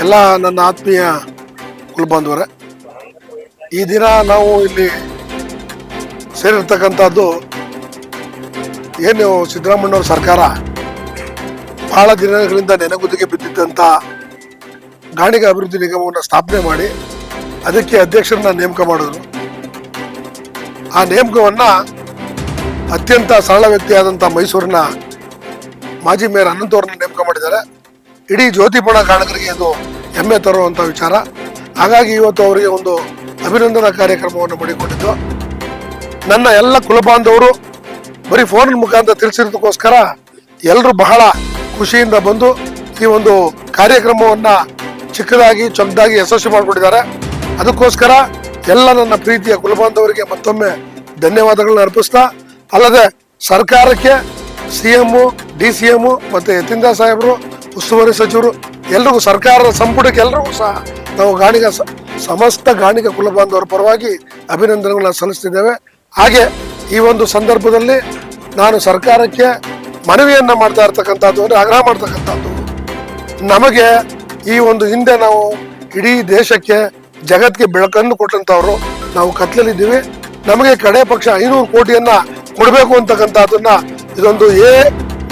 ಎಲ್ಲ ನನ್ನ ಆತ್ಮೀಯ ಕುಲಬಾಂಧವರೇ, ಈ ದಿನ ನಾವು ಇಲ್ಲಿ ಸೇರಿರ್ತಕ್ಕಂಥದ್ದು ಏನು ಸಿದ್ದರಾಮಯ್ಯವ್ರ ಸರ್ಕಾರ ಬಹಳ ದಿನಗಳಿಂದ ನೆನಗುದಿಗೆ ಬಿದ್ದಿದ್ದಂಥ ಗಾಣಿಗ ಅಭಿವೃದ್ಧಿ ನಿಗಮವನ್ನು ಸ್ಥಾಪನೆ ಮಾಡಿ ಅದಕ್ಕೆ ಅಧ್ಯಕ್ಷರನ್ನ ನೇಮಕ ಮಾಡಿದ್ರು. ಆ ನೇಮಕವನ್ನ ಅತ್ಯಂತ ಸರಳ ವ್ಯಕ್ತಿಯಾದಂಥ ಮೈಸೂರಿನ ಮಾಜಿ ಮೇಯರ್ ಅನಂತ್ ಅವ್ರನ್ನ ನೇಮಕ ಮಾಡಿದ್ದಾರೆ. ಇಡೀ ಜ್ಯೋತಿಪುರ ಗಾಣಿಗರಿಗೆ ಇದು ಹೆಮ್ಮೆ ತರುವಂಥ ವಿಚಾರ. ಹಾಗಾಗಿ ಇವತ್ತು ಅವರಿಗೆ ಒಂದು ಅಭಿನಂದನಾ ಕಾರ್ಯಕ್ರಮವನ್ನು ಮಾಡಿಕೊಂಡಿದ್ದು. ನನ್ನ ಎಲ್ಲ ಕುಲಬಾಂಧವರು ಬರೀ ಫೋನ್ ಮುಖಾಂತರ ತಿಳಿಸಿರೋದಕ್ಕೋಸ್ಕರ ಎಲ್ಲರೂ ಬಹಳ ಖುಷಿಯಿಂದ ಬಂದು ಈ ಒಂದು ಕಾರ್ಯಕ್ರಮವನ್ನ ಚಿಕ್ಕದಾಗಿ ಚೊಕ್ಕದಾಗಿ ಯಶಸ್ವಿ ಮಾಡಿಕೊಂಡಿದ್ದಾರೆ. ಅದಕ್ಕೋಸ್ಕರ ಎಲ್ಲ ನನ್ನ ಪ್ರೀತಿಯ ಕುಲಬಾಂಧವರಿಗೆ ಮತ್ತೊಮ್ಮೆ ಧನ್ಯವಾದಗಳನ್ನ ಅರ್ಪಿಸ್ತಾ, ಅಲ್ಲದೆ ಸರ್ಕಾರಕ್ಕೆ CM, DCM ಮತ್ತೆ ಯತೀಂದ್ರ ಸಾಹೇಬರು, ಉಸ್ತುವಾರಿ ಸಚಿವರು ಎಲ್ರಿಗೂ, ಸರ್ಕಾರದ ಸಂಪುಟಕ್ಕೆ ಎಲ್ರಿಗೂ ಸಹ ನಾವು ಸಮಸ್ತ ಗಾಣಿಗ ಕುಲಬಾಂಧವರ ಪರವಾಗಿ ಅಭಿನಂದನೆಗಳನ್ನ ಸಲ್ಲಿಸ್ತಿದ್ದೇವೆ. ಹಾಗೆ ಈ ಒಂದು ಸಂದರ್ಭದಲ್ಲಿ ನಾನು ಸರ್ಕಾರಕ್ಕೆ ಮನವಿಯನ್ನ ಮಾಡ್ತಾ ಇರ್ತಕ್ಕಂಥದ್ದು, ಆಗ್ರಹ ಮಾಡ್ತಕ್ಕಂಥದ್ದು, ನಮಗೆ ಈ ಒಂದು ಹಿಂದೆ ನಾವು ಇಡೀ ದೇಶಕ್ಕೆ ಜಗತ್ತಿಗೆ ಬೆಳಕನ್ನು ಕೊಟ್ಟಂತವ್ರು ನಾವು ಕತ್ಲಲ್ಲಿದ್ದೀವಿ. ನಮಗೆ ಕಡೆ ಪಕ್ಷ 500 ಕೋಟಿಯನ್ನ ಕೊಡಬೇಕು ಅಂತಕ್ಕಂಥದ್ದನ್ನ ಇದೊಂದು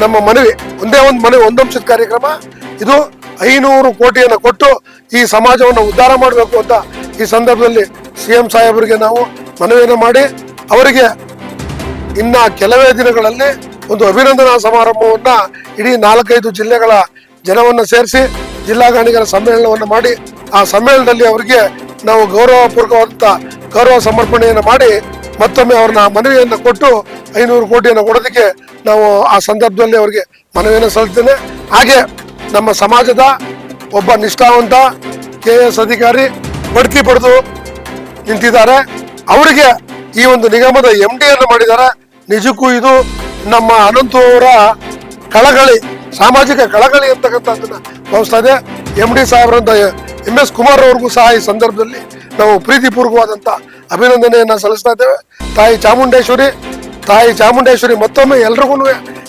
ನಮ್ಮ ಮನವಿ, ಒಂದೇ ಒಂದು ಮನವಿ, ಒಂದಂಶದ ಕಾರ್ಯಕ್ರಮ ಇದು. 500 ಕೋಟಿಯನ್ನ ಕೊಟ್ಟು ಈ ಸಮಾಜವನ್ನು ಉದ್ಧಾರ ಮಾಡಬೇಕು ಅಂತ ಈ ಸಂದರ್ಭದಲ್ಲಿ CM ಸಾಹೇಬರಿಗೆ ನಾವು ಮನವಿಯನ್ನು ಮಾಡಿ ಅವರಿಗೆ ಇನ್ನ ಕೆಲವೇ ದಿನಗಳಲ್ಲಿ ಒಂದು ಅಭಿನಂದನಾ ಸಮಾರಂಭವನ್ನ ಇಡೀ 4-5 ಜಿಲ್ಲೆಗಳ ಜನವನ್ನ ಸೇರಿಸಿ ಜಿಲ್ಲಾ ಗಾಣಿಗರ ಸಮ್ಮೇಳನವನ್ನು ಮಾಡಿ ಆ ಸಮ್ಮೇಳನದಲ್ಲಿ ಅವರಿಗೆ ನಾವು ಗೌರವಪೂರ್ವಕವಾದಂತ ಗೌರವ ಸಮರ್ಪಣೆಯನ್ನು ಮಾಡಿ ಮತ್ತೊಮ್ಮೆ ಅವ್ರನ್ನ ಮನವಿಯನ್ನು ಕೊಟ್ಟು 500 ಕೋಟಿಯನ್ನು ಕೊಡೋದಕ್ಕೆ ನಾವು ಆ ಸಂದರ್ಭದಲ್ಲಿ ಅವರಿಗೆ ಮನವಿಯನ್ನು ಸಲ್ಲಿಸ್ತೇನೆ. ಹಾಗೆ ನಮ್ಮ ಸಮಾಜದ ಒಬ್ಬ ನಿಷ್ಠಾವಂತ KS ಅಧಿಕಾರಿ ಬಡ್ತಿ ಪಡೆದು ನಿಂತಿದ್ದಾರೆ. ಅವರಿಗೆ ಈ ಒಂದು ನಿಗಮದ MD ಅನ್ನು ಮಾಡಿದ್ದಾರೆ. ನಿಜಕ್ಕೂ ಇದು ನಮ್ಮ ಅನಂತು ಅವರ ಕಳಕಳಿ, ಸಾಮಾಜಿಕ ಕಳಕಳಿ ಅಂತಕ್ಕಂಥದ್ದನ್ನ ಭಾವಿಸ್ತಾ ಇದೆ. MD ಸಾಹೇಬರಂತ MS ಕುಮಾರ್ ಅವ್ರಿಗೂ ಸಹ ಈ ಸಂದರ್ಭದಲ್ಲಿ ನಾವು ಪ್ರೀತಿಪೂರ್ವಕವಾದಂತ ಅಭಿನಂದನೆಯನ್ನ ಸಲ್ಲಿಸ್ತಾ ಇದ್ದೇವೆ. ತಾಯಿ ಚಾಮುಂಡೇಶ್ವರಿ ಮತ್ತೊಮ್ಮೆ ಎಲ್ರಿಗೂ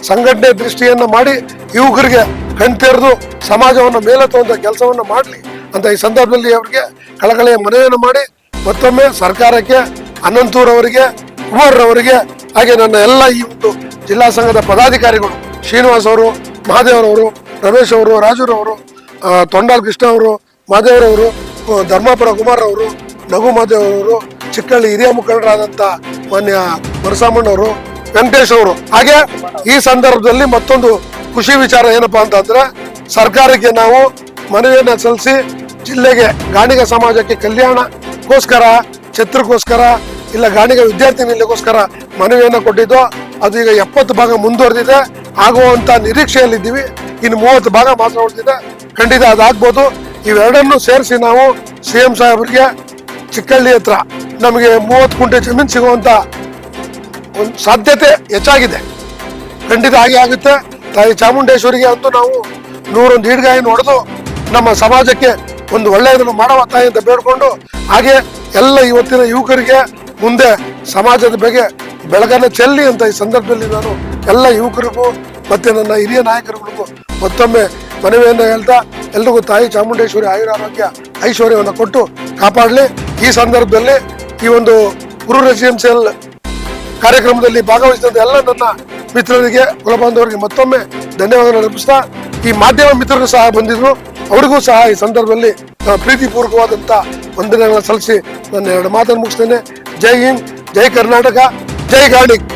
ಸಂಘಟನೆ ದೃಷ್ಟಿಯನ್ನ ಮಾಡಿ ಯುವಕರಿಗೆ ಕಣ್ತೆರೆದು ಸಮಾಜವನ್ನು ಮೇಲೆತ್ತುವಂತ ಕೆಲಸವನ್ನ ಮಾಡಲಿ ಅಂತ ಈ ಸಂದರ್ಭದಲ್ಲಿ ಅವರಿಗೆ ಕಳಕಳಿಯ ಮನವಿಯನ್ನು ಮಾಡಿ ಮತ್ತೊಮ್ಮೆ ಸರ್ಕಾರಕ್ಕೆ, ಅನಂತೂರವರಿಗೆ, ಕುಮಾರ್ರವರಿಗೆ, ಹಾಗೆ ನನ್ನ ಎಲ್ಲ ಈ ಒಂದು ಜಿಲ್ಲಾ ಸಂಘದ ಪದಾಧಿಕಾರಿಗಳು ಶ್ರೀನಿವಾಸ್ ಅವರು, ಮಹಾದೇವರವರು, ರಮೇಶ್ ಅವರು, ರಾಜುರವರು, ತೊಂಡಾಲ್ ಕೃಷ್ಣ ಅವರು, ಮಹಾದೇವರವರು, ಧರ್ಮಾಪುರ ಕುಮಾರ್ ಅವರು, ನಗು ಮಹಾದೇವರವರು, ಚಿಕ್ಕಳ್ಳಿ ಹಿರಿಯ ಮುಖಂಡರಾದಂಥ ಮಾನ್ಯ ಮರಸಾಮಣ್ಣವರು, ವೆಂಕಟೇಶ್ ಅವರು. ಹಾಗೆ ಈ ಸಂದರ್ಭದಲ್ಲಿ ಮತ್ತೊಂದು ಖುಷಿ ವಿಚಾರ ಏನಪ್ಪಾ ಅಂತಂದ್ರೆ, ಸರ್ಕಾರಕ್ಕೆ ನಾವು ಮನವಿಯನ್ನ ಸಲ್ಲಿಸಿ ಜಿಲ್ಲೆಗೆ ಗಾಣಿಗ ಸಮಾಜಕ್ಕೆ ಕಲ್ಯಾಣಕ್ಕೋಸ್ಕರ, ಛತ್ರಕ್ಕೋಸ್ಕರ, ಇಲ್ಲ ಗಾಣಿಗ ವಿದ್ಯಾರ್ಥಿ ನಿಲಯಕ್ಕೋಸ್ಕರ ಮನವಿಯನ್ನ ಕೊಟ್ಟಿದ್ದು. ಅದು ಈಗ 70 ಭಾಗ ಮುಂದುವರೆದಿದೆ, ಆಗುವಂತ ನಿರೀಕ್ಷೆಯಲ್ಲಿದ್ದೀವಿ. ಇನ್ನು 30 ಭಾಗ ಮಾತ್ರ ಉಳಿದಿದೆ. ಖಂಡಿತ ಅದಾಗ್ಬೋದು. ಇವೆರಡನ್ನು ಸೇರಿಸಿ ನಾವು CM ಸಾಹೇಬರಿಗೆ ಚಿಕ್ಕಳ್ಳಿ ಹತ್ರ ನಮಗೆ 30 ಕುಂಟೆ ಜಮೀನು ಸಿಗುವಂತ ಒಂದು ಸಾಧ್ಯತೆ ಹೆಚ್ಚಾಗಿದೆ. ಖಂಡಿತ ಹಾಗೆ ಆಗುತ್ತೆ. ತಾಯಿ ಚಾಮುಂಡೇಶ್ವರಿಗೆ ಅಂತೂ ನಾವು 101 ಈಡ್ಗಾಯನ್ನು ಹೊಡೆದು ನಮ್ಮ ಸಮಾಜಕ್ಕೆ ಒಂದು ಒಳ್ಳೆಯದನ್ನು ಮಾಡುವ ತಾಯಿ ಅಂತ ಬೇಡ್ಕೊಂಡು, ಹಾಗೆ ಎಲ್ಲ ಇವತ್ತಿನ ಯುವಕರಿಗೆ ಮುಂದೆ ಸಮಾಜದ ಬಗ್ಗೆ ಬೆಳಗನ್ನು ಚೆಲ್ಲಿ ಅಂತ ಈ ಸಂದರ್ಭದಲ್ಲಿ ನಾನು ಎಲ್ಲ ಯುವಕರಿಗೂ ಮತ್ತೆ ನನ್ನ ಹಿರಿಯ ನಾಯಕರುಗಳಿಗೂ ಮತ್ತೊಮ್ಮೆ ಮನವಿಯನ್ನು ಹೇಳ್ತಾ, ಎಲ್ರಿಗೂ ತಾಯಿ ಚಾಮುಂಡೇಶ್ವರಿ ಆಯುರಾರೋಗ್ಯ ಐಶ್ವರ್ಯವನ್ನು ಕೊಟ್ಟು ಕಾಪಾಡಲಿ. ಈ ಸಂದರ್ಭದಲ್ಲಿ ಈ ಒಂದು ಗುರು ರೆಸಿಡೆನ್ಸಿಯಲ್ ಕಾರ್ಯಕ್ರಮದಲ್ಲಿ ಭಾಗವಹಿಸಿದಂತ ಎಲ್ಲ ನನ್ನ ಮಿತ್ರರಿಗೆ, ಕುಲಬಾಂಧವರಿಗೆ ಮತ್ತೊಮ್ಮೆ ಧನ್ಯವಾದ ಅರ್ಪಿಸ್ತಾ, ಈ ಮಾಧ್ಯಮ ಮಿತ್ರರು ಸಹ ಬಂದಿದ್ರು, ಅವರಿಗೂ ಸಹ ಈ ಸಂದರ್ಭದಲ್ಲಿ ಪ್ರೀತಿಪೂರ್ವಕವಾದಂತ ವಂದನೆಗಳನ್ನ ಸಲ್ಲಿಸಿ ನನ್ನ 2 ಮಾತನ್ನು ಮುಗಿಸ್ತೇನೆ. ಜೈ ಹಿಂದ್, ಜೈ ಕರ್ನಾಟಕ, ಜೈ ಗಾಣಿಗ್.